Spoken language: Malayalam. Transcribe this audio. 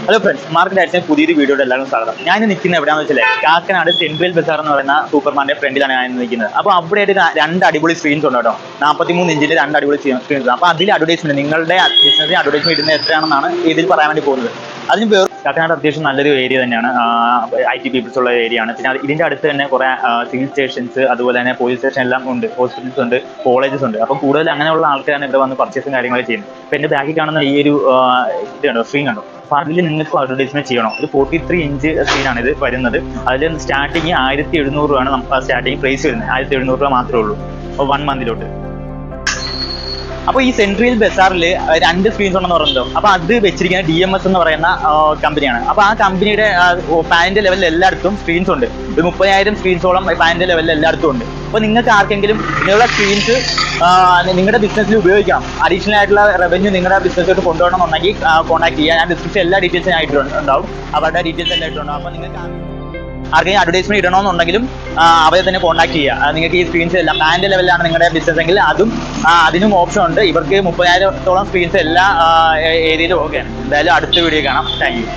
ഹലോ ഫ്രണ്ട്സ്, മാർക്കറ്റ് ആഴ്ച പുതിയൊരു വീഡിയോയുടെ എല്ലാവരും സ്വാഗതം. ഞാൻ നിൽക്കുന്നത് എവിടെയാണെന്ന് വെച്ചാൽ കാക്കനാട് സെൻട്രൽ ബസാർ എന്ന് പറയുന്ന സൂപ്പർ മാർക്കറ്റിന്റെ ഫ്രണ്ടിലാണ് ഞാൻ നിൽക്കുന്നത്. അപ്പോൾ അവിടെയായിട്ട് രണ്ട് അടിപൊളി സ്ക്രീൻസ് ഉണ്ട് കേട്ടോ. 43 ഇഞ്ചിന്റെ രണ്ട് അടിപൊളി സ്ക്രീൻസ്. അപ്പോൾ അതിൽ അഡ്വർടൈസ്മെന്റ്, നിങ്ങളുടെ ബിസിനസ്സിന് അഡ്വർടൈസ്മെന്റ് ഇടുന്നത് എത്രയാണെന്നാണ് ഇതിൽ പറയാൻ വേണ്ടി പോകുന്നത്. അതിന് പേര് കാക്കനാട് അത്യാവശ്യം നല്ലൊരു ഏരിയ തന്നെയാണ്, IT പീപ്പിൾസ് ഉള്ള ഏരിയ ആണ്. പിന്നെ ഇതിന്റെ അടുത്ത് തന്നെ കുറെ സിവിൽ സ്റ്റേഷൻസ്, അതുപോലെ തന്നെ പോലീസ് സ്റ്റേഷൻ എല്ലാം ഉണ്ട്, ഹോസ്പിറ്റൽസ് ഉണ്ട്, കോളേജസ് ഉണ്ട്. അപ്പോൾ കൂടുതൽ അങ്ങനെയുള്ള ആൾക്കാരാണ് ഇവിടെ വന്ന് പർച്ചേസും കാര്യങ്ങളൊക്കെ ചെയ്യുന്നത്. അപ്പോൾ എൻ്റെ ബാക്കിൽ കാണുന്ന ഈ ഒരു ഇത് കണ്ടോ, സ്ക്രീൻ കണ്ടോ. അപ്പോൾ അതിൽ നിങ്ങൾക്ക് അഡ്വർടൈസ്മെന്റ് ചെയ്യണം. ഒരു 43 ഇഞ്ച് സ്ക്രീനാണ് ഇത് വരുന്നത്. അതിൽ സ്റ്റാർട്ടിങ് 1700 രൂപയാണ് നമുക്ക് സ്റ്റാർട്ടിങ് പ്രൈസ് വരുന്നത്. 1700 രൂപ മാത്രമേ ഉള്ളൂ അപ്പോൾ 1 മന്തിലോട്ട്. അപ്പോൾ ഈ സെൻട്രൽ ബസാറിൽ രണ്ട് സ്ക്രീൻസ് ഉണ്ടെന്ന് പറഞ്ഞല്ലോ. അപ്പോൾ അത് വെച്ചിരിക്കുന്ന DMS എന്ന് പറയുന്ന കമ്പനിയാണ്. അപ്പോൾ ആ കമ്പനിയുടെ പാനിന്റെ ലെവലിൽ എല്ലായിടത്തും സ്ക്രീൻസ് ഉണ്ട്. ഒരു 30,000 സ്ക്രീൻസോളം പാനിന്റെ ലെവലിൽ എല്ലായിടത്തും ഉണ്ട്. അപ്പോൾ നിങ്ങൾക്ക് ആർക്കെങ്കിലും നിങ്ങളുടെ സ്ക്രീൻസ് നിങ്ങളുടെ ബിസിനസ്സിൽ ഉപയോഗിക്കാം, അഡീഷണൽ ആയിട്ടുള്ള റവന്യൂ നിങ്ങളുടെ ബിസിനസ്സിലോട്ട് കൊണ്ടുപോകണമെന്നുണ്ടെങ്കിൽ കോൺടാക്ട് ചെയ്യുക. ഞാൻ ഡിസ്ക്രിപ്ഷൻ എല്ലാ ഡീറ്റെയിൽസും ആയിട്ടുണ്ടാവും, അവരുടെ ഡീറ്റെയിൽസ് എല്ലാം ആയിട്ടുണ്ടാവും. അപ്പോൾ നിങ്ങൾക്ക് ആർക്കെങ്കിലും അഡ്വർടൈസ്മെന്റ് ഇടണമെന്നുണ്ടെങ്കിലും അവരെ തന്നെ കോൺടാക്ട് ചെയ്യുക. നിങ്ങൾക്ക് ഈ സ്ക്രീൻസ് എല്ലാം പാനിന്റെ ലെവലിലാണ് നിങ്ങളുടെ ബിസിനസ് എങ്കിൽ അതിനും ഓപ്ഷൻ ഉണ്ട്. ഇവർക്ക് 30,000-ഓളം സ്ക്രീൻസ് എല്ലാ ഏരിയയിലും ഓക്കെയാണ്. എന്തായാലും അടുത്ത വീഡിയോ കാണാം. Thank you.